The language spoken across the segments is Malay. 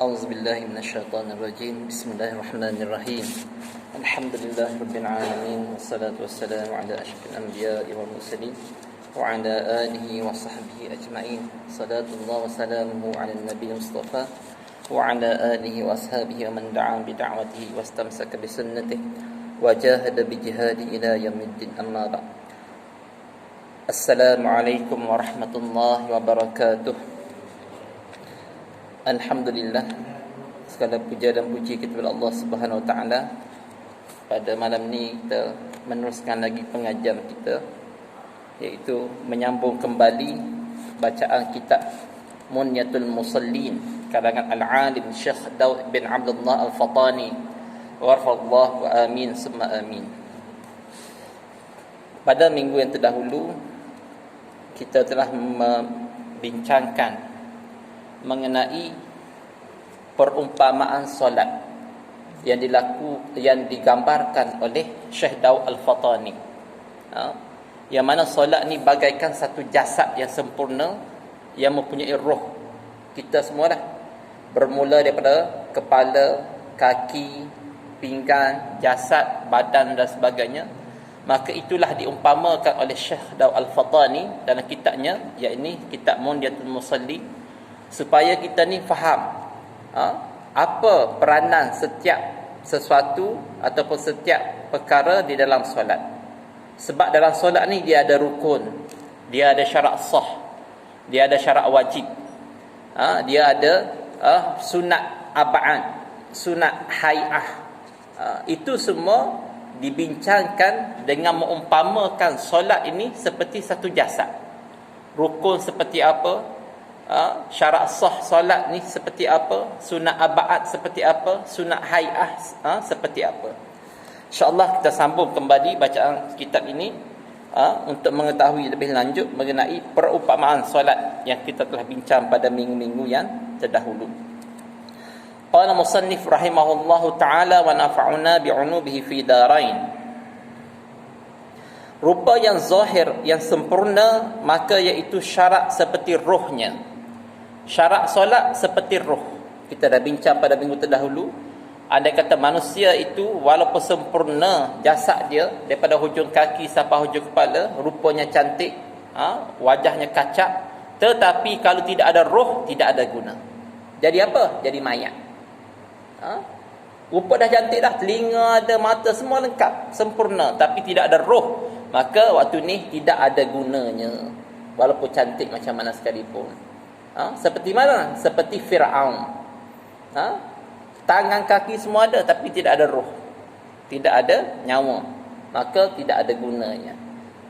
أعوذ بالله من الشيطان الرجيم. بسم الله الرحمن الرحيم. الحمد لله رب العالمين، والصلاة والسلام على أشرف الأنبياء والمرسلين وعلى آله وصحبه أجمعين. صلاة الله وسلامه على النبي المصطفى وعلى آله وأصحابه ومن دعا بدعوته واستمسك بسنته وجاهد بجهاده إلى يوم الدين. أما بعد. السلام عليكم ورحمة الله وبركاته. Alhamdulillah, segala puja dan puji kita kepada Allah Subhanahu Wa Taala. Pada malam ni kita meneruskan lagi pengajian kita, iaitu menyambung kembali bacaan kitab Munyatul Musallin karangan Al-Alim Syekh Daud bin Abdullah Al-Fatani, warfallahu wa amin summa amin. Pada minggu yang terdahulu kita telah membincangkan mengenai perumpamaan solat yang digambarkan oleh Syekh Daud Al-Fatani, yang mana solat ni bagaikan satu jasad yang sempurna yang mempunyai roh kita semua dah, bermula daripada kepala, kaki, pinggang, jasad, badan dan sebagainya. Maka itulah diumpamakan oleh Syekh Daud Al-Fatani dalam kitabnya, iaitu kitab Munyatul Musallin, supaya kita ni faham apa peranan setiap sesuatu ataupun setiap perkara di dalam solat. Sebab dalam solat ni dia ada rukun, dia ada syarat sah, dia ada syarat wajib, dia ada sunat ab'ad, sunat hay'ah. Itu semua dibincangkan dengan mengumpamakan solat ini seperti satu jasad. Rukun seperti apa, syarat sah solat ni seperti apa, sunat ab'ad seperti apa, sunat hay'ah seperti apa. InsyaAllah kita sambung kembali bacaan kitab ini untuk mengetahui lebih lanjut mengenai perumpamaan solat yang kita telah bincang pada minggu-minggu yang terdahulu. Qala musannif rahimahullahu ta'ala wa nafa'una bi'unubihi fi darain. Rupa yang zahir, yang sempurna, maka iaitu syarat seperti rohnya. Syarat solat seperti roh. Kita dah bincang pada minggu terdahulu. Andai kata manusia itu walaupun sempurna jasad dia, daripada hujung kaki sampai hujung kepala, rupanya cantik, wajahnya kacak, tetapi kalau tidak ada roh, tidak ada guna. Jadi apa? Jadi mayat. Rupa dah cantik dah, telinga ada, mata semua lengkap, sempurna, tapi tidak ada roh, maka waktu ni tidak ada gunanya, walaupun cantik macam mana sekalipun. Seperti mana? Seperti Fir'aun. Tangan kaki semua ada, tapi tidak ada roh, tidak ada nyawa, maka tidak ada gunanya.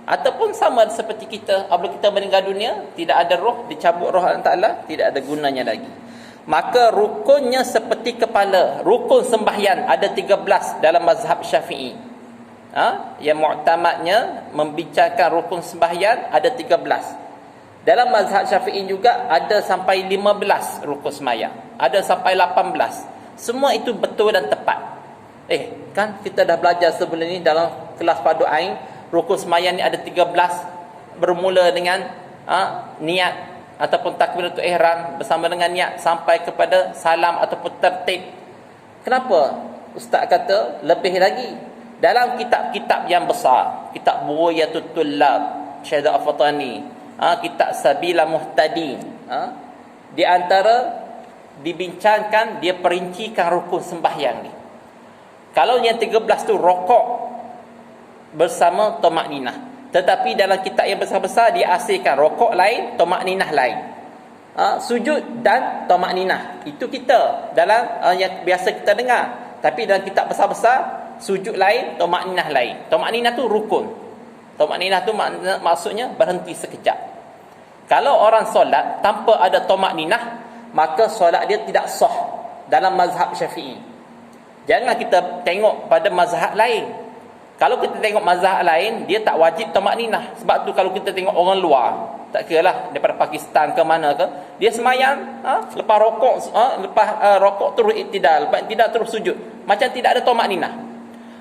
Ataupun sama seperti kita, apabila kita meninggal dunia, tidak ada roh, dicabut roh Allah Ta'ala, tidak ada gunanya lagi. Maka rukunnya seperti kepala. Rukun sembahyang ada 13 dalam mazhab Syafi'i. Yang mu'tamadnya membincangkan rukun sembahyang ada 13. Dalam mazhab Syafi'i juga ada sampai 15 rukun sembahyang, ada sampai 18. Semua itu betul dan tepat. Kan kita dah belajar sebelum ini dalam kelas Fardu Ain, rukun sembahyang ni ada 13, bermula dengan niat ataupun takbiratul ihram bersama dengan niat sampai kepada salam ataupun tertib. Kenapa ustaz kata lebih lagi? Dalam kitab-kitab yang besar, kitab Bughyatul Tullab Syekh Al-Fatani, kitab Sabila Muhtadin, di antara dibincangkan, dia perincikan rukun sembahyang ni. Kalau yang 13 tu rokok bersama tamakninah, tetapi dalam kitab yang besar-besar dia asingkan rokok lain, tamakninah lain. Sujud dan tamakninah itu kita dalam yang biasa kita dengar, tapi dalam kitab besar-besar sujud lain, tamakninah lain. Tamakninah tu rukun. Tamakninah tu maksudnya berhenti sekejap. Kalau orang solat tanpa ada tamakninah, maka solat dia tidak sah dalam mazhab Syafi'i. Jangan kita tengok pada mazhab lain. Kalau kita tengok mazhab lain, dia tak wajib tamakninah. Sebab tu kalau kita tengok orang luar, tak kira lah daripada Pakistan ke mana ke, dia semayang, lepas rokok terus iktidal, lepas iktidal terus sujud, macam tidak ada tamakninah.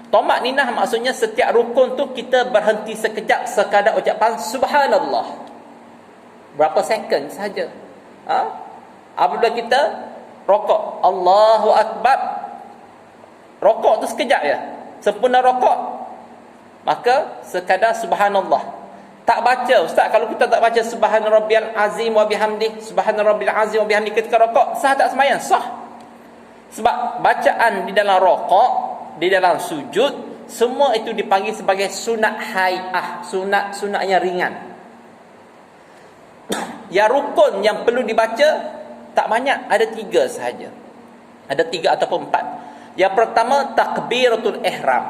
Tamakninah maksudnya setiap rukun tu kita berhenti sekejap sekadar ucapan subhanallah, berapa second saja. Apabila kita rokok, Allahu Akbar, rokok tu sekejap je, sempurna rokok, maka sekadar subhanallah. Tak baca, ustaz, kalau kita tak baca subhana rabbiyal azim wa bihamdih, subhana rabbil azim wa bihamdih ketika rokok, sah tak sembahyang? Sah. Sebab bacaan di dalam rokok, di dalam sujud, semua itu dipanggil sebagai sunat hai'ah, sunat yang ringan. Yang rukun yang perlu dibaca tak banyak, ada 3 sahaja. Ada 3 ataupun 4. Yang pertama, takbiratul ihram.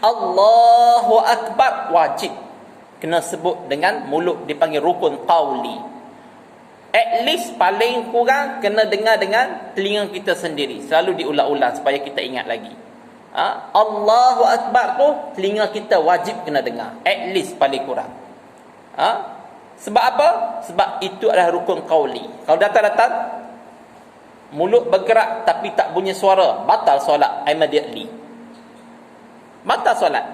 Allahu Akbar wajib. Kena sebut dengan mulut, dipanggil rukun qauli. At least paling kurang kena dengar dengan telinga kita sendiri. Selalu diulang-ulang supaya kita ingat lagi. Allahu Akbar tu telinga kita wajib kena dengar. At least paling kurang. Sebab apa? Sebab itu adalah rukun qauli. Kalau datang-datang mulut bergerak tapi tak bunyi suara, batal solat immediately. Batal solat.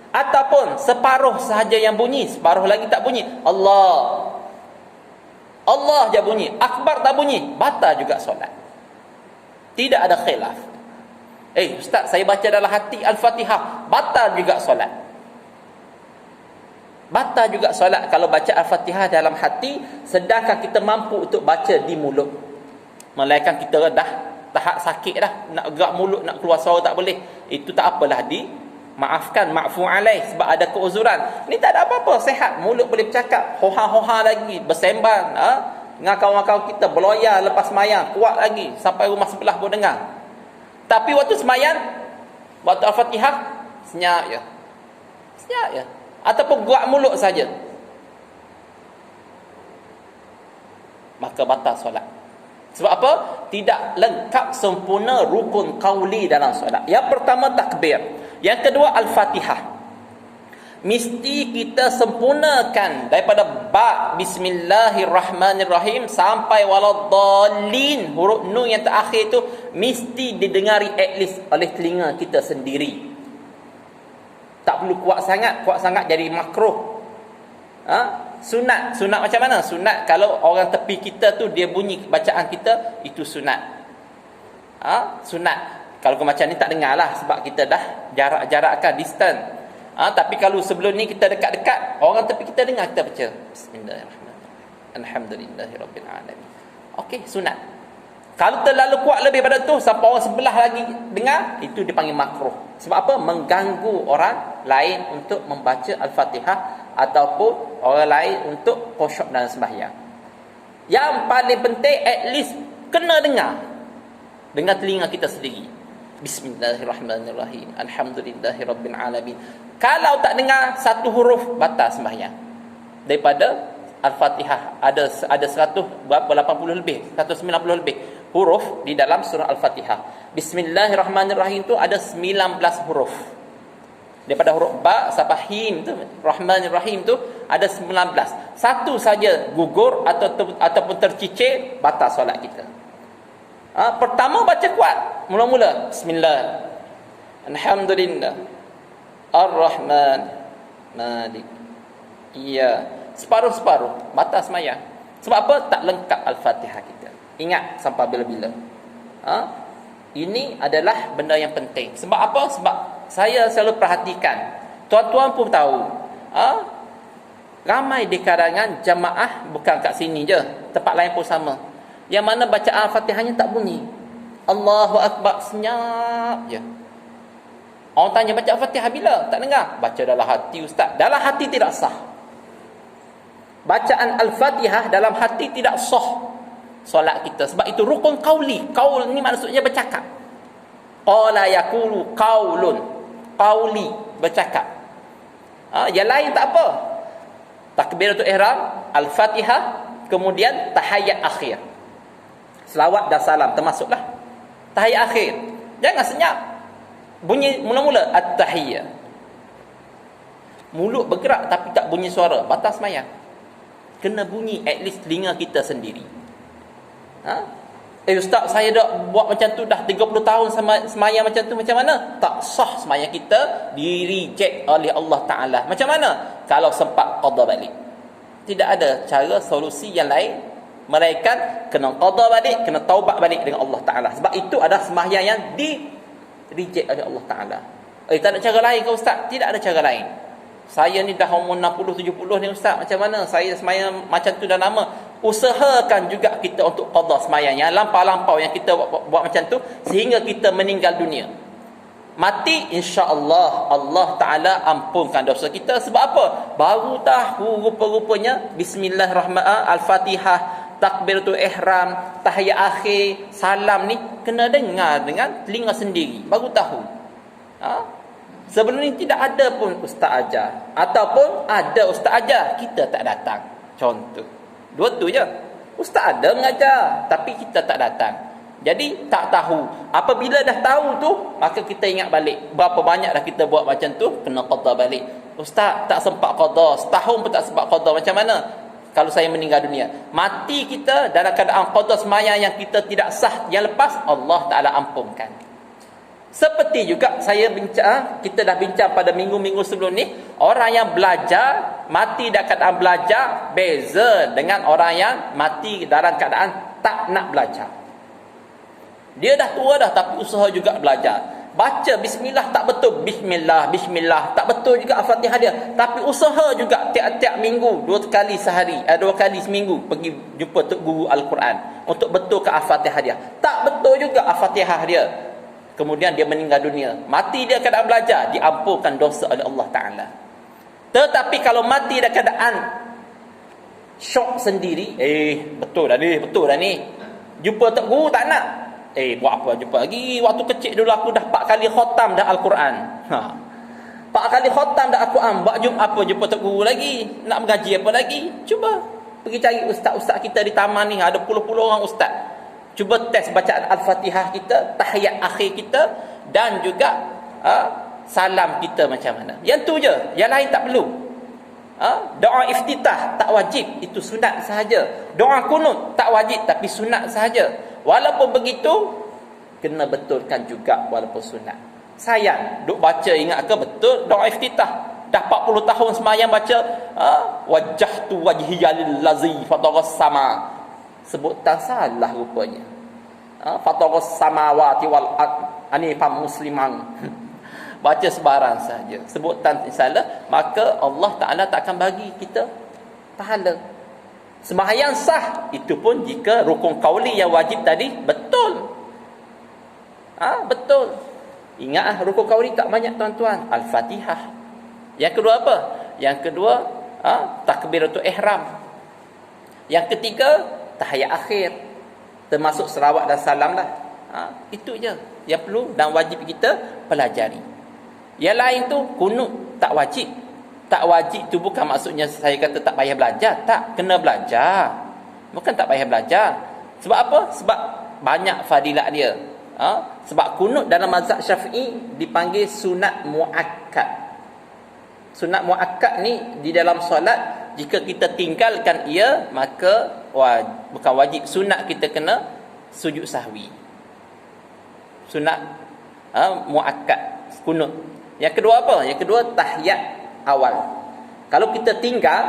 Ataupun separuh sahaja yang bunyi, separuh lagi tak bunyi, Allah je bunyi, Akbar tak bunyi, batal juga solat. Tidak ada khilaf. Ustaz, saya baca dalam hati Al-Fatihah, batal juga solat. Batal juga solat kalau baca Al-Fatihah dalam hati, sedangkan kita mampu untuk baca di mulut. Melainkan kita dah tahap sakit dah, nak gerak mulut, nak keluar suara tak boleh, itu tak apalah, maafkan, ma'fu alaih, sebab ada keuzuran. Ni tak ada apa-apa, sehat, mulut boleh bercakap, hoha-hoha lagi, bersembang dengan kawan-kawan kita, berloya lepas semayang, kuat lagi, sampai rumah sebelah pun dengar. Tapi waktu semayang, waktu Al-Fatihah, senyap je, ataupun gerak mulut saja, maka batal solat. Sebab apa? Tidak lengkap sempurna rukun qauli dalam solat. Yang pertama takbir, yang kedua Al-Fatihah. Mesti kita sempurnakan daripada ba bismillahirrahmanirrahim sampai waladdallin, huruf nun yang terakhir itu mesti didengari at least oleh telinga kita sendiri. Tak perlu kuat sangat jadi makruh. Sunat macam mana? Sunat kalau orang tepi kita tu dia bunyi bacaan kita, itu sunat. Sunat. Kalau macam ni tak dengar lah, sebab kita dah jarakkan, distance. Tapi kalau sebelum ni kita dekat-dekat, orang tepi kita dengar kita baca Bismillahirrahmanirrahim, Alhamdulillahirabbil alamin. Okey, sunat. Kalau terlalu kuat lebih pada tu sampai orang sebelah lagi dengar, itu dipanggil makruh. Sebab apa? Mengganggu orang lain untuk membaca Al-Fatihah ataupun orang lain untuk khusyuk dalam sembahyang. Yang paling penting, at least kena dengar dengan telinga kita sendiri. Bismillahirrahmanirrahim, Alhamdulillahirabbil alamin. Kalau tak dengar satu huruf, batal sembahyang. Daripada Al-Fatihah ada 100 berapa, 80 lebih, 190 lebih huruf di dalam surah Al-Fatihah. Bismillahirrahmanirrahim tu ada 19 huruf. Daripada huruf ba sampai him tu, Rahmanirrahim tu ada 19. Satu saja gugur ataupun tercicir, batal solat kita. Pertama baca kuat, mula-mula Bismillah, Alhamdulillah, Ar-Rahman, Malik, separuh-separuh, batal semayang. Sebab apa? Tak lengkap Al-Fatihah kita. Ingat sampai bila-bila. Ini adalah benda yang penting. Sebab apa? Sebab saya selalu perhatikan, tuan-tuan pun tahu, ramai di kalangan jamaah, bukan kat sini je, tempat lain pun sama, yang mana bacaan Al-Fatihahnya tak bunyi. Allahu Akbar, senyap je. Orang tanya baca Al-Fatihah bila? Tak dengar. Baca dalam hati, ustaz. Dalam hati tidak sah. Bacaan Al-Fatihah dalam hati tidak sah solat kita. Sebab itu rukun qauli. Qaul ni maksudnya bercakap. Qala yaqulu qaulun. Qauli, bercakap. Yang lain tak apa. Takbiratul ihram, Al-Fatihah, kemudian tahiyat akhir. Selawat dan salam termasuklah. Tahiyat akhir. Jangan senyap. Bunyi mula-mula at-tahiyyah. Mulut bergerak tapi tak bunyi suara, batal sembahyang. Kena bunyi at least telinga kita sendiri. Ustaz, saya dah buat macam tu dah 30 tahun sembahyang macam tu, macam mana? Tak sah sembahyang kita, di-reject oleh Allah Ta'ala. Macam mana? Kalau sempat qada balik. Tidak ada cara solusi yang lain melainkan kena qada balik, kena taubat balik dengan Allah Ta'ala. Sebab itu adalah sembahyang yang reject oleh Allah Ta'ala. Tak ada cara lain ke Ustaz? Tidak ada cara lain. Saya ni dah umur 60, 70 ni Ustaz, macam mana? Saya sembahyang macam tu dah lama. Usahakan juga kita untuk qada sembahyang yang lampau-lampau yang kita buat macam tu sehingga kita meninggal dunia. Mati, insya-Allah Allah Ta'ala ampunkan dosa kita. Sebab apa? Baru tahu rupa-rupanya Bismillahirrahmanirrahim, Al-Fatihah, Takbiratul Ihram, Tahiyat akhir, salam ni kena dengar dengan telinga sendiri. Baru tahu. Sebelum ni tidak ada pun ustaz ajar, ataupun ada ustaz ajar, kita tak datang. Contoh. Dua tu je. Ustaz ada mengajar, tapi kita tak datang. Jadi tak tahu. Apabila dah tahu tu, maka kita ingat balik. Berapa banyak dah kita buat macam tu, kena qada balik. Ustaz tak sempat qada, setahun pun tak sempat qada. Macam mana? Kalau saya meninggal dunia, mati kita dalam keadaan qada sembahyang yang kita tidak sah yang lepas, Allah Ta'ala ampunkan. Seperti juga kita dah bincang pada minggu-minggu sebelum ni, orang yang belajar mati dalam keadaan belajar beza dengan orang yang mati dalam keadaan tak nak belajar. Dia dah tua dah tapi usaha juga belajar. Baca bismillah tak betul, bismillah tak betul juga Al-Fatihah dia, tapi usaha juga tiap-tiap minggu 2 kali sehari, 2 kali seminggu pergi jumpa tok guru Al-Quran untuk betulkan Al-Fatihah dia. Tak betul juga Al-Fatihah dia. Kemudian dia meninggal dunia. Mati dia keadaan belajar, diampunkan dosa oleh Allah Ta'ala. Tetapi kalau mati dalam keadaan syok sendiri, betul dah ni. Jumpa tok guru tak nak. Buat apa jumpa lagi? Waktu kecil dulu aku dah 4 kali khatam dah Al-Quran. 4 kali khatam dah Al-Quran. Buat apa jumpa tok guru lagi? Nak mengaji apa lagi? Cuba pergi cari ustaz-ustaz kita di taman ni, ada puluh-puluh orang ustaz. Cuba test bacaan Al-Fatihah kita, tahiyat akhir kita, dan juga salam kita macam mana. Yang tu je, yang lain tak perlu. Doa iftitah tak wajib, itu sunat sahaja. Doa kunut tak wajib tapi sunat sahaja. Walaupun begitu, kena betulkan juga walaupun sunat. Sayang, duk baca ingat ke betul doa iftitah. Dah 40 tahun sembahyang baca wajjahtu wajhiyal lazi fataras sama. Sebutan salah rupanya. Fataras samawati wal anifam musliman. Baca sebarang saja. Sebutan salah, maka Allah Ta'ala tak akan bagi kita pahala. Sembahyang sah itu pun jika rukun qauli yang wajib tadi betul. Betul. Ingat rukun qauli tak banyak tuan-tuan. Al-Fatihah. Yang kedua apa? Yang kedua takbiratul ihram. Yang ketiga tahiyat akhir, termasuk selawat dan salam lah. Itu je yang perlu dan wajib kita pelajari. Yang lain tu kunut tak wajib. Tak wajib tu bukan maksudnya saya kata tak payah belajar. Tak, kena belajar. Bukan tak payah belajar. Sebab apa? Sebab banyak fadilat dia. Sebab kunut dalam mazhab Syafi'i dipanggil sunat muakkad. Sunat muakkad ni di dalam solat, jika kita tinggalkan ia, maka bukan wajib, sunat kita kena sujud sahwi. Sunat muakkad, kunut. Yang kedua apa? Yang kedua tahiyat awal. Kalau kita tinggal,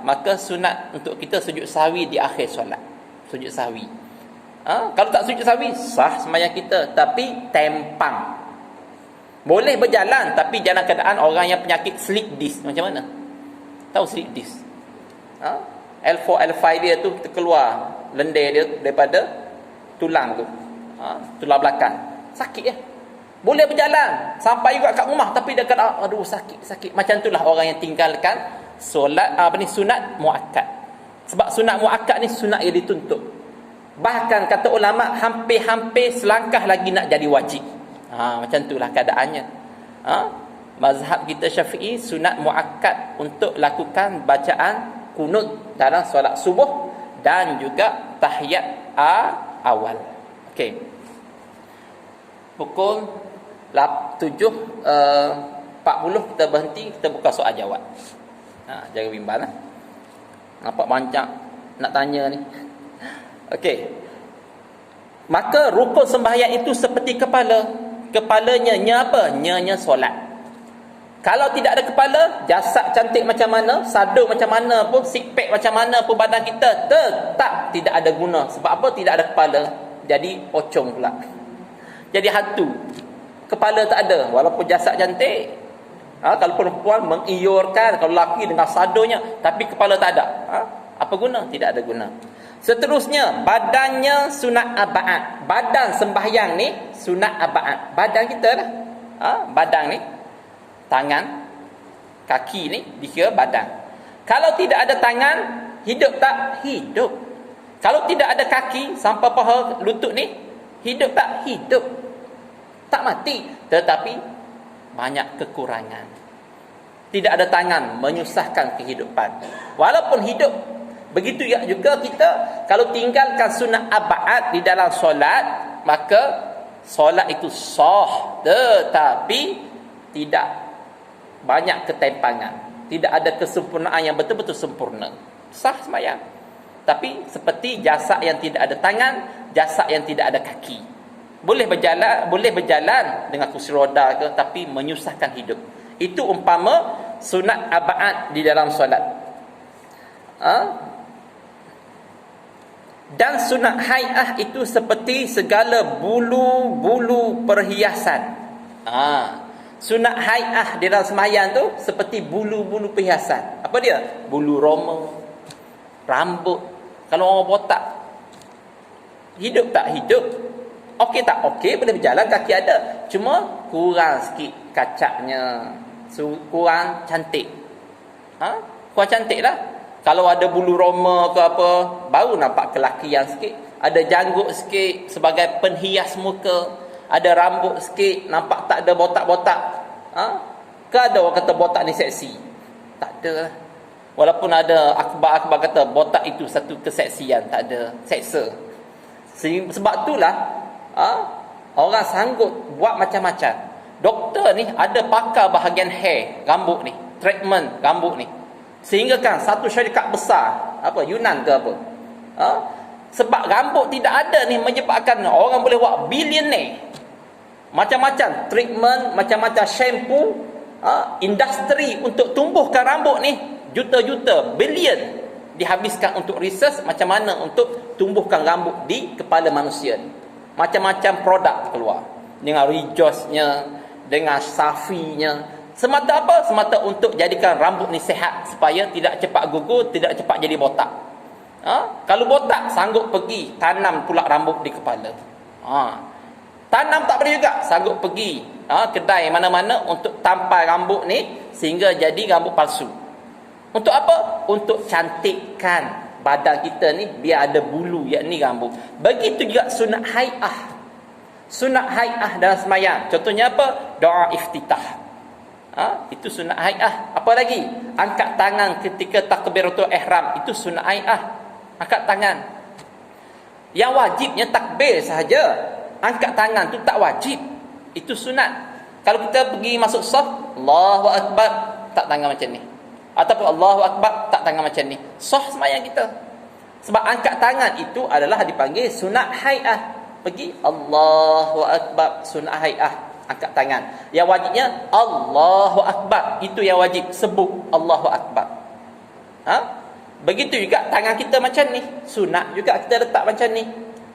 maka sunat untuk kita sujud sahwi di akhir solat. Sujud sahwi. Kalau tak sujud sahwi, sah sembahyang kita, tapi tempang. Boleh berjalan, tapi dalam keadaan orang yang penyakit sleep disc. Macam mana? Tahu sleep disc? L4, L5 dia tu kita keluar lendir dia daripada tulang tu. Tulang belakang. Sakit ya? Boleh berjalan sampai juga kat rumah, tapi dia kata aduh sakit. Macam itulah orang yang tinggalkan solat sunat muakkad. Sebab sunat muakkad ni sunat yang dituntut. Bahkan kata ulama hampir-hampir selangkah lagi nak jadi wajib. Macam itulah keadaannya. Mazhab kita Syafi'i sunat muakkad untuk lakukan bacaan kunut dalam solat subuh dan juga tahiyat awal. Okey. Pukul 7.40 kita berhenti, kita buka soal jawab. Jaga bimbang lah. Nampak banyak nak tanya ni. Okey. Maka rukun sembahyang itu seperti kepala. Kepalanya nya apa? Nya solat. Kalau tidak ada kepala, jasad cantik macam mana, sado macam mana pun, six pack macam mana pun badan kita, tetap tidak ada guna. Sebab apa? Tidak ada kepala. Jadi pocong pula. Jadi hantu. Kepala tak ada, walaupun jasad cantik. Kalau perempuan mengiyorkan, kalau lelaki dengan sadonya, tapi kepala tak ada. Apa guna? Tidak ada guna. Seterusnya, badannya sunat aba'at. Badan sembahyang ni sunat aba'at. Badan kita lah. Badan ni, tangan, kaki ni dikira badan. Kalau tidak ada tangan, hidup tak? Hidup. Kalau tidak ada kaki sampai paha lutut ni, hidup tak? Hidup. Tak mati, tetapi banyak kekurangan. Tidak ada tangan, menyusahkan kehidupan. Walaupun hidup, begitu juga kita kalau tinggalkan sunat aba'at di dalam solat, maka solat itu sah, tetapi tidak banyak ketimpangan, tidak ada kesempurnaan yang betul-betul sempurna. Sah sembahyang, tapi seperti jasad yang tidak ada tangan, jasad yang tidak ada kaki. Boleh berjalan dengan kursi roda ke, tapi menyusahkan hidup. Itu umpama sunat aba'at di dalam solat. Dan sunat hai'ah itu seperti segala bulu-bulu perhiasan. Sunat hai'ah di dalam sembahyang tu seperti bulu-bulu perhiasan. Apa dia? Bulu roma, rambut. Kalau orang botak, hidup tak? Hidup. Okey tak? Okey, boleh berjalan, kaki ada. Cuma kurang sikit kacaknya, kurang cantik. Kurang cantik lah. Kalau ada bulu roma ke apa, baru nampak kelakian sikit. Ada janggut sikit sebagai penhias muka. Ada rambut sikit, nampak tak ada botak-botak. Ke ada orang kata botak ni seksi? Tak ada. Walaupun ada akhbar-akhbar kata botak itu satu keseksian, tak ada. Seksa. Sebab itulah orang sanggup buat macam-macam. Doktor ni ada pakar bahagian hair, rambut ni, treatment rambut ni. Sehingga kan satu syarikat besar, apa Yunan ke apa, sebab rambut tidak ada ni menyebabkan orang boleh buat billionaire. Macam-macam treatment, macam-macam shampoo, industri untuk tumbuhkan rambut ni juta-juta, bilion dihabiskan untuk research macam mana untuk tumbuhkan rambut di kepala manusia ni. Macam-macam produk keluar dengan Rejoice-nya, dengan Safi-nya. Semata apa? Semata untuk jadikan rambut ni sihat, supaya tidak cepat gugur, tidak cepat jadi botak. Kalau botak, sanggup pergi tanam pula rambut di kepala. Tanam tak boleh juga, sanggup pergi kedai mana-mana untuk tampal rambut ni sehingga jadi rambut palsu. Untuk apa? Untuk cantikkan badan kita ni biar ada bulu, yakni rambut. Begitu juga sunat hai'ah. Sunat hai'ah dalam sembahyang. Contohnya apa? Doa iftitah. Itu sunat hai'ah. Apa lagi? Angkat tangan ketika takbiratul ihram. Itu sunat hai'ah. Angkat tangan. Yang wajibnya takbir sahaja. Angkat tangan tu tak wajib. Itu sunat. Kalau kita pergi masuk saf, Allahu Akbar, tak tangan macam ni. Ataupun Allahu Akbar, tak tangan macam ni. Sah sembahyang kita. Sebab angkat tangan itu adalah dipanggil sunat hai'ah. Pergi Allahu Akbar, sunat hai'ah, angkat tangan. Yang wajibnya Allahu Akbar, itu yang wajib, sebut Allahu Akbar. Begitu juga tangan kita macam ni, sunat juga kita letak macam ni.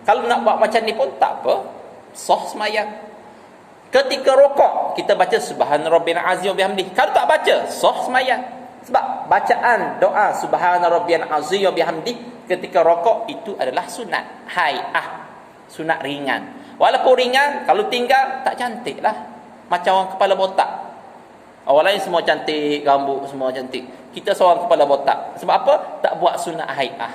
Kalau nak buat macam ni pun tak apa, sah sembahyang. Ketika rokok, kita baca Subhana Rabbiyal Azim wa bihamdihi. Kalau tak baca, sah sembahyang. Sebab bacaan doa Subhana Rabbiyal Azim wa bihamdihi ketika rokok itu adalah sunat hai'ah, sunat ringan. Walaupun ringan, kalau tinggal tak cantik lah, macam orang kepala botak. Orang lain semua cantik, rambut semua cantik, kita seorang kepala botak. Sebab apa? Tak buat sunat hai'ah.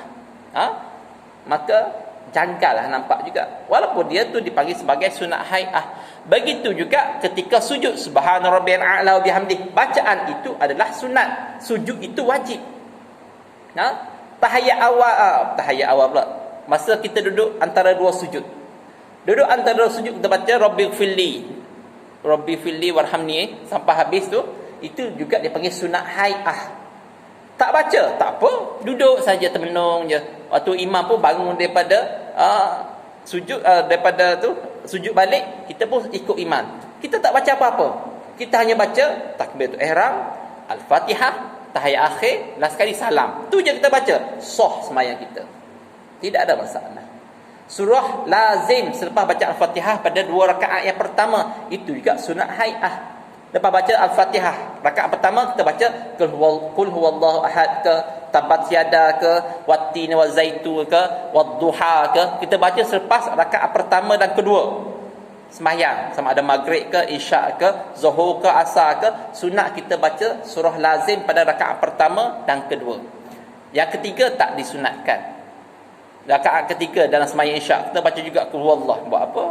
Maka janggal lah nampak juga, walaupun dia tu dipanggil sebagai sunat hai'ah. Begitu juga ketika sujud Subhana Rabbiyal A'la wa bihamdihi, bacaan itu adalah sunat, sujud itu wajib. Tahiyat awal pula, masa kita duduk antara dua sujud, kita baca Rabbi firli warhamni sampai habis tu, itu juga dipanggil sunat hai'ah. Tak baca, tak apa, duduk saja termenung je. Waktu imam pun bangun daripada sujud, daripada tu sujud balik, kita pun ikut imam. Kita tak baca apa-apa. Kita hanya baca takbiratul ihram, Al-Fatihah, tahiyat akhir, last sekali salam. Tu je kita baca. Sah sembahyang kita. Tidak ada masalah. Surah lazim selepas baca Al-Fatihah pada 2 rakaat yang pertama. Itu juga sunat hai'ah. Lepas baca Al-Fatihah rakaat pertama kita baca Qul huwallahu ahad ke, Tabat Yada ke, Wattin wa Zaitu ke, Wadduha ke. Kita baca selepas rakaat pertama dan kedua sembahyang, sama ada maghrib ke, isyak ke, zuhur ke, asar ke. Sunat kita baca surah lazim pada rakaat pertama dan kedua. Yang ketiga tak disunatkan. Rakaat ketiga dalam sembahyang isyak kita baca juga Qul huwallahu. Buat apa?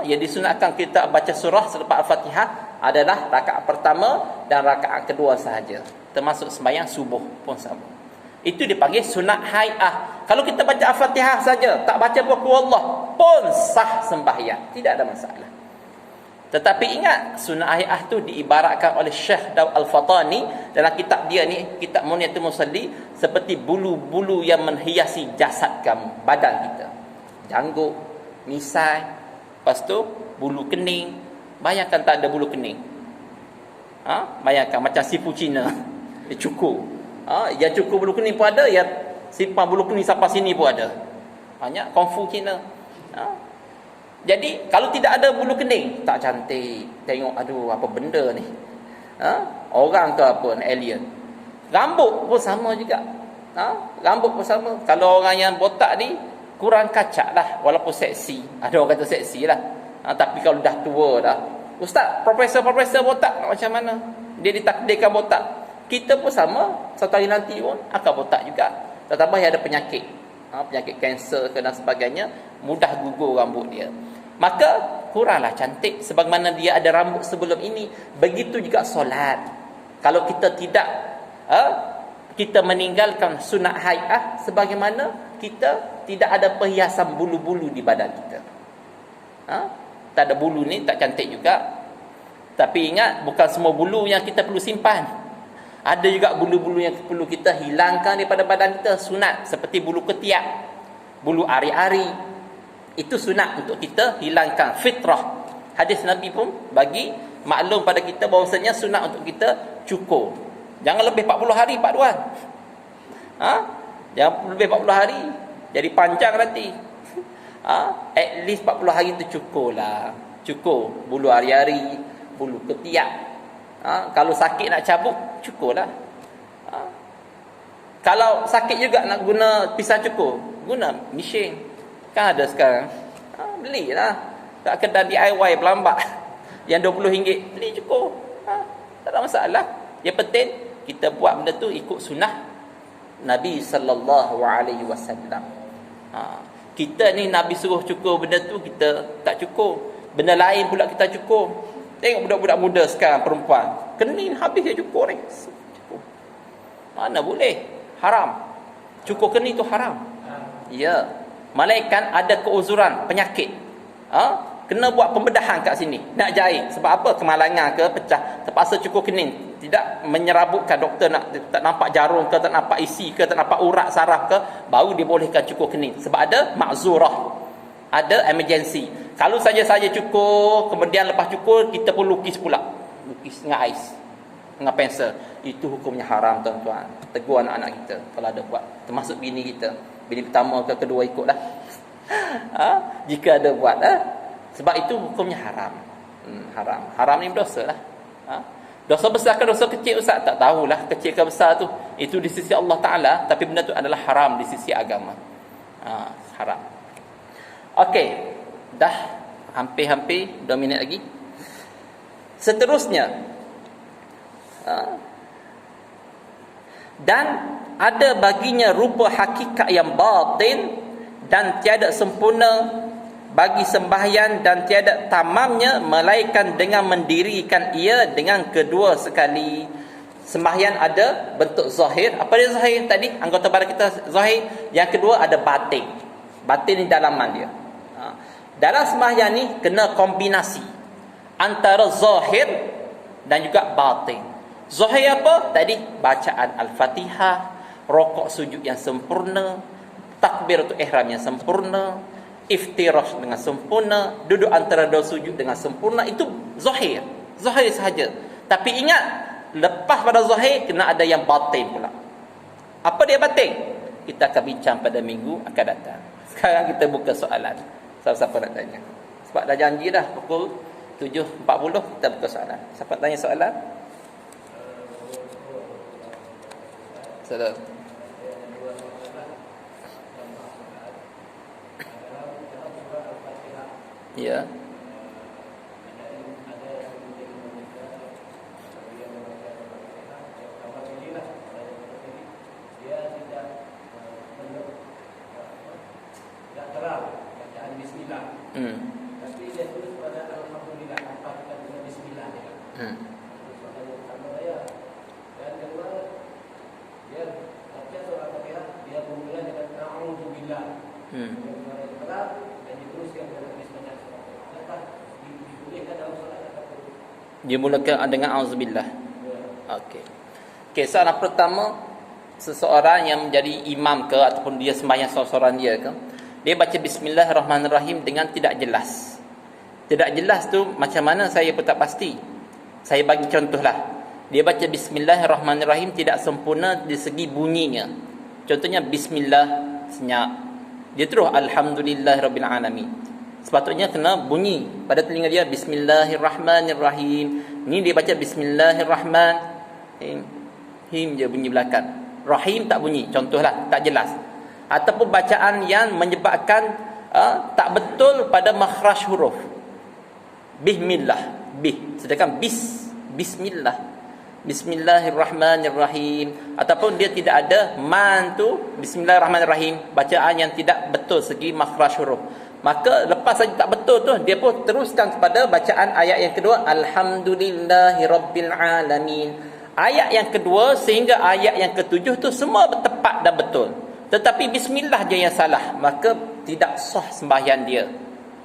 Yang disunatkan kita baca surah selepas Al-Fatihah adalah rakaat pertama dan rakaat kedua sahaja. Termasuk sembahyang subuh pun sama. Itu dipanggil sunat hai'ah. Kalau kita baca Al-Fatihah saja, tak baca Qul huwallahu pun sah sembahyang. Tidak ada masalah. Tetapi ingat, sunat hai'ah tu diibaratkan oleh Syekh Daud Al-Fatani dalam kitab dia ni, kitab Muniyatul Musalli, seperti bulu-bulu yang menghiasi jasad kamu, badan kita. Janggut, misai, lepas tu bulu kening. Bayangkan tak ada bulu kening. Bayangkan macam sipu Cina. Dia cukur. Yang cukur bulu kening pun ada, yang simpan bulu kening sampai sini pun ada. Banyak kungfu Cina. Jadi kalau tidak ada bulu kening, tak cantik. Tengok, aduh, apa benda ni? Orang ke apa, alien. Rambut pun sama juga. Rambut pun sama. Kalau orang yang botak ni kurang kacak lah, walaupun seksi. Ada orang kata seksi lah. Tapi kalau dah tua dah, ustaz, profesor botak macam mana? Dia ditakdirkan botak. Kita pun sama, satu hari nanti pun akan botak juga. Terutama yang ada penyakit, penyakit kanser ke dan sebagainya, mudah gugur rambut dia. Maka kuranglah cantik sebagaimana dia ada rambut sebelum ini. Begitu juga solat. Kalau kita tidak kita meninggalkan sunat hai'ah, sebagaimana kita tidak ada perhiasan bulu-bulu di badan kita. Tak ada bulu ni tak cantik juga. Tapi ingat, bukan semua bulu yang kita perlu simpan. Ada juga bulu-bulu yang perlu kita hilangkan daripada badan kita. Sunat, seperti bulu ketiak, bulu ari-ari. Itu sunat untuk kita hilangkan, fitrah. Hadis Nabi pun bagi maklum pada kita bahawasanya sunat untuk kita cukur. Jangan lebih 40 hari Pak Tuan. Jangan lebih 40 hari. Jadi panjang nanti. At least 40 hari tu cukur lah. Cukur bulu ari-ari, bulu ketiak. Kalau sakit nak cabut, cukur lah. Kalau sakit juga nak guna pisau cukur, guna mesin. Kan ada sekarang. Belilah kat kedai DIY pelambak yang RM20, beli cukur. Tak ada masalah. Yang penting kita buat benda tu ikut sunnah Nabi sallallahu alaihi wasallam. Kita ni Nabi suruh cukur benda tu, kita tak cukur. Benda lain pula kita cukur. Tengok budak-budak muda sekarang, perempuan, kening habis dia cukur ni. Cukur. Mana boleh? Haram. Cukur kening tu haram. Ya. Malaikat ada keuzuran, penyakit. Kena buat pembedahan kat sini. Nak jahit. Sebab apa? Kemalangan ke, pecah. Terpaksa cukur kening. Tidak menyerabutkan, doktor tak nampak jarum ke, tak nampak isi ke, tak nampak urat saraf ke, baru dibolehkan cukur kening. Sebab ada makzurah. Ada emergency. Kalau saja-saja cukur, kemudian lepas cukur, kita pun lukis pula. Lukis dengan ais, dengan pensel. Itu hukumnya haram, tuan-tuan. Tegur anak-anak kita kalau ada buat. Termasuk bini kita. Bini pertama ke kedua ikutlah. Jika ada buat. Sebab itu hukumnya haram. Haram. Haram ni berdosa lah. Dosa besar ke dosa kecil, Ustaz? Tak tahulah kecil ke besar tu. Itu di sisi Allah Ta'ala. Tapi benda tu adalah haram di sisi agama. Haram. Okey. Dah hampir-hampir 2 minit lagi. Seterusnya. Dan ada baginya rupa hakikat yang batin dan tiada sempurna bagi sembahyang dan tiada tamamnya melainkan dengan mendirikan ia dengan kedua sekali. Sembahyang ada bentuk zahir. Apa dia zahir tadi? Anggota badan kita zahir. Yang kedua ada batin. Batin ni dalaman dia. Dalam sembahyang ni kena kombinasi antara zahir dan juga batin. Zahir apa? Tadi bacaan Al-Fatihah, rokok sujud yang sempurna, takbiratul ihram yang sempurna, iftirash dengan sempurna, duduk antara dua sujud dengan sempurna. Itu zahir. Zahir sahaja. Tapi ingat, lepas pada zahir kena ada yang batin pula. Apa dia batin? Kita akan bincang pada minggu akan datang. Sekarang kita buka soalan. Siapa-siapa nak tanya? Sebab dah janji dah pukul 7.40 kita buka soalan. Siapa tanya soalan? Salam. Ya. Tapi dia tulis pada alhamdulillah tanpa kita dengan bismillah dia. Soalan yang pertama saya. Dan kedua dia baca surah Al-Fatihah dia bermula dengan a'udzubillah. Yang terang dan diteruskan dengan bismillah. Adakah dibolehkan dalam solat ataupun Dimulakan dengan auzubillah. Okey. Okey, soalan pertama, seseorang yang menjadi imam ke ataupun dia sembahyang seorang-seorang dia ke, dia baca bismillahirrahmanirrahim dengan tidak jelas. Tidak jelas tu macam mana saya pun tak pasti. Saya bagi contohlah. Dia baca bismillahirrahmanirrahim tidak sempurna dari segi bunyinya. Contohnya bismillah senyap. Dia terus alhamdulillahirabbil alamin. Sepatutnya kena bunyi pada telinga dia bismillahirrahmanirrahim. Ni dia baca bismillahirrahmanirrahim. Him je bunyi belakang. Rahim tak bunyi. Contohlah, tak jelas. Ataupun bacaan yang menyebabkan tak betul pada makhraj huruf. Bismillah, sedangkan bismillah, bismillahirrahmanirrahim. Ataupun dia tidak ada man tu bismillahirrahmanirrahim, bacaan yang tidak betul segi makhraj huruf. Maka lepas saja tak betul tu, dia pun teruskan kepada bacaan ayat yang kedua, alhamdulillahirabbil alamin. Ayat yang kedua sehingga ayat yang ketujuh tu semua tepat dan betul. Tetapi bismillah je yang salah, maka tidak sah sembahyang dia.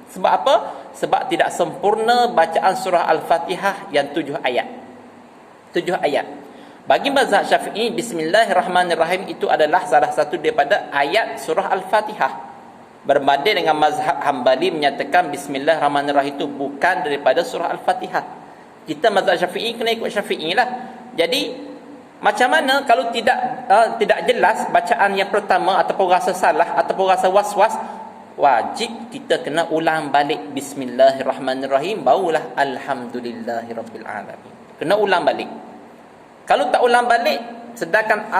Sebab apa? Sebab tidak sempurna bacaan surah Al-Fatihah yang 7 ayat. 7 ayat. Bagi mazhab Syafi'i, bismillahirrahmanirrahim itu adalah salah satu daripada ayat surah Al-Fatihah. Berbanding dengan mazhab Hambali menyatakan bismillahirrahmanirrahim itu bukan daripada surah Al-Fatihah. Kita mazhab Syafi'i kena ikut Syafi'i lah. Jadi macam mana kalau tidak jelas bacaan yang pertama ataupun rasa salah ataupun rasa was-was, wajib kita kena ulang balik bismillahirrahmanirrahim, barulah alhamdulillahirabbil alamin. Kena ulang balik. Kalau tak ulang balik, sedangkan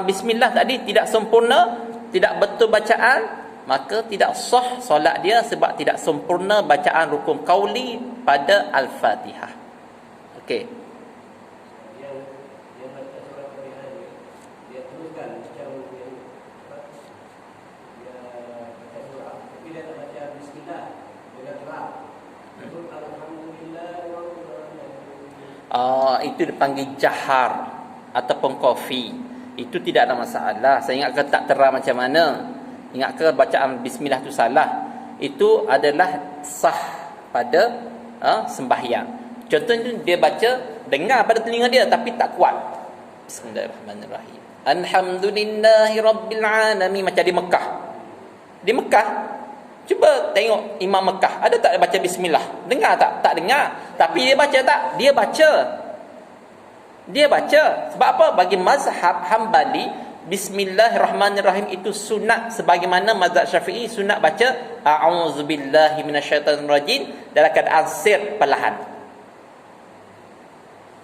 bismillah tadi tidak sempurna, tidak betul bacaan, maka tidak sah solat dia sebab tidak sempurna bacaan rukun qauli pada Al-Fatihah. Okey. Itu dipanggil jahar ataupun kofi. Itu tidak ada masalah. Saya ingatkan tak terang macam mana. Ingatkan bacaan bismillah itu salah. Itu adalah sah pada sembahyang. Contohnya dia baca, dengar pada telinga dia tapi tak kuat. Bismillahirrahmanirrahim. Alhamdulillahirabbil alamin, macam di Mekah. Di Mekah, cuba tengok Imam Mekah, ada tak dia baca bismillah? Dengar tak? Tak dengar. Tapi dia baca tak? Dia baca. Dia baca. Sebab apa? Bagi mazhab Hambali, bismillahirrahmanirrahim itu sunat, sebagaimana mazhab Syafi'i sunat baca a'udzubillahi minasyaitonirrajim dalam keadaan sir, perlahan.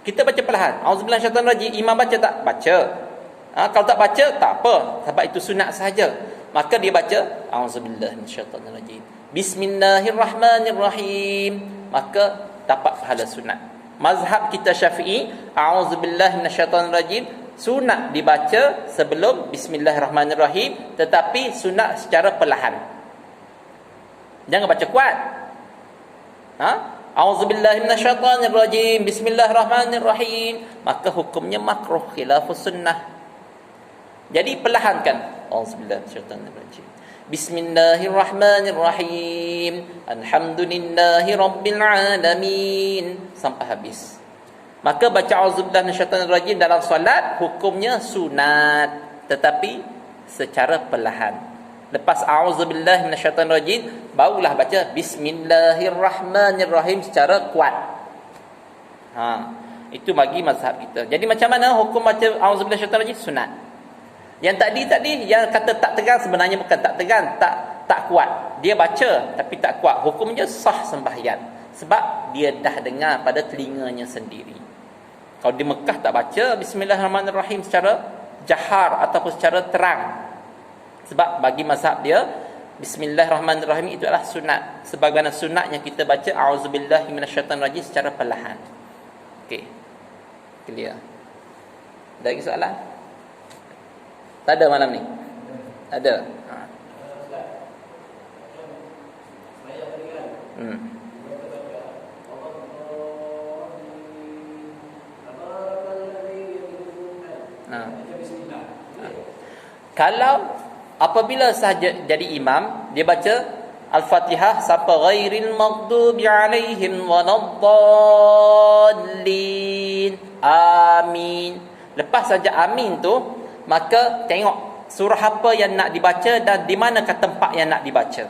Kita baca perlahan. A'udzubillahi minasyaitonirrajim. Imam baca tak? Baca. Kalau tak baca, tak apa. Sebab itu sunat sahaja. Maka dia baca a'udzubillahi minasyaitonirrajim, bismillahirrahmanirrahim, maka dapat pahala sunat. Mazhab kita Syafi'i, a'udzubillahi minasyaitonirrajim, sunat dibaca sebelum bismillahirrahmanirrahim, tetapi sunat secara perlahan. Jangan baca kuat. A'udzubillahi minasyaitonirrajim, bismillahirrahmanirrahim, maka hukumnya makruh, khilafus sunnah. Jadi perlahankan. A'udzubillahi minasyaitonirrajim, bismillahirrahmanirrahim, alhamdulillahirabbil alamin, sampai habis. Maka baca a'udzubillahi minasyaitonirrajim dalam solat hukumnya sunat, tetapi secara perlahan. Lepas a'udzubillahi minasyaitonirrajim, barulah baca bismillahirrahmanirrahim secara kuat. Itu bagi mazhab kita. Jadi macam mana hukum baca auzubillahi syaitanir rajim? Sunat. Yang tadi yang kata tak tegang, sebenarnya bukan tak tegang, tak kuat. Dia baca tapi tak kuat. Hukumnya sah sembahyang. Sebab dia dah dengar pada telinganya sendiri. Kalau di Mekah tak baca bismillahirrahmanirrahim secara jahar ataupun secara terang. Sebab bagi mazhab dia bismillahirrahmanirrahim itu adalah sunat. Sebagaimana sunatnya kita baca auzubillahi minasyaitanirrajim secara perlahan. Okey. Clear. Ada lagi soalan? Tak ada malam ni? Ada. Kalau apabila sahaja jadi imam, dia baca Al-Fatihah sampai ghairil maghdubi alaihim waladdallin. Amin. Lepas saja amin tu, maka tengok surah apa yang nak dibaca dan di manakah tempat yang nak dibaca.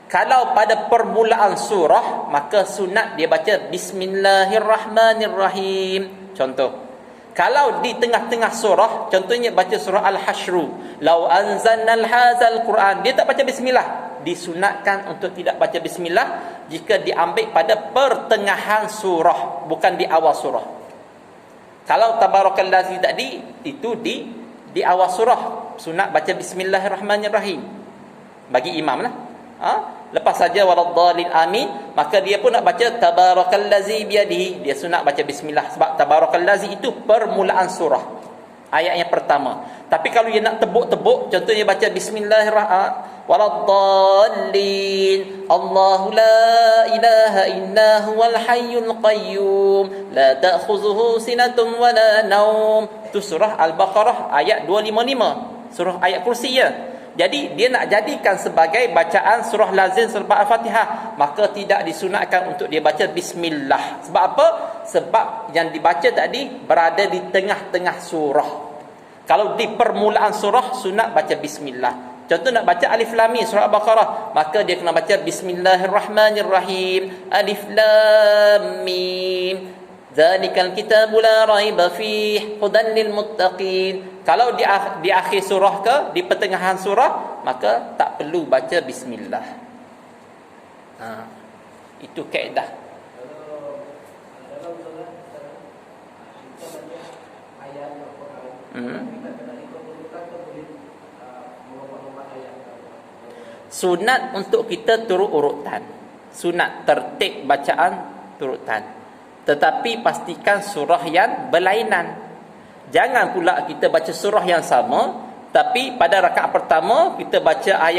Kalau pada permulaan surah, maka sunat dia baca bismillahirrahmanirrahim. Contoh. Kalau di tengah-tengah surah, contohnya baca surah Al-Hasyru, lau anzalnal hadzal Quran, dia tak baca bismillah. Disunatkan untuk tidak baca bismillah jika diambil pada pertengahan surah, bukan di awal surah. Kalau tabarakallazi tadi, itu di awal surah, sunat baca bismillahirrahmanirrahim bagi imam lah. Lepas saja waladdallin amin, maka dia pun nak baca tabarakallazi biyadihi, dia sunat baca bismillah. Sebab tabarakallazi itu permulaan surah, ayat yang pertama. Tapi kalau dia nak tebuk-tebuk, contohnya baca bismillahirrahmanirrahim waladdallin, Allahu la ilaha illa huwal hayyul qayyum la ta'khuzuhu sinatun wala naum. Itu surah Al-Baqarah ayat 255, surah ayat kursi ya. Jadi dia nak jadikan sebagai bacaan surah lazim selepas Al-Fatihah, maka tidak disunatkan untuk dia baca bismillah. Sebab apa? Sebab yang dibaca tadi berada di tengah-tengah surah. Kalau di permulaan surah, sunat baca bismillah. Contoh nak baca Alif Lam Mim surah Al-Baqarah, maka dia kena baca bismillahirrahmanirrahim. Alif Lam Mim. Dzalikal kitabu la raiba fihi hudan lil muttaqin. Kalau di akhir surah ke di pertengahan surah, maka tak perlu baca bismillah. Itu kaedah. Sunat untuk kita turut urutan. Sunat tertib bacaan turutan. Tetapi pastikan surah yang berlainan. Jangan pula kita baca surah yang sama, tapi pada rakaat pertama kita baca ayat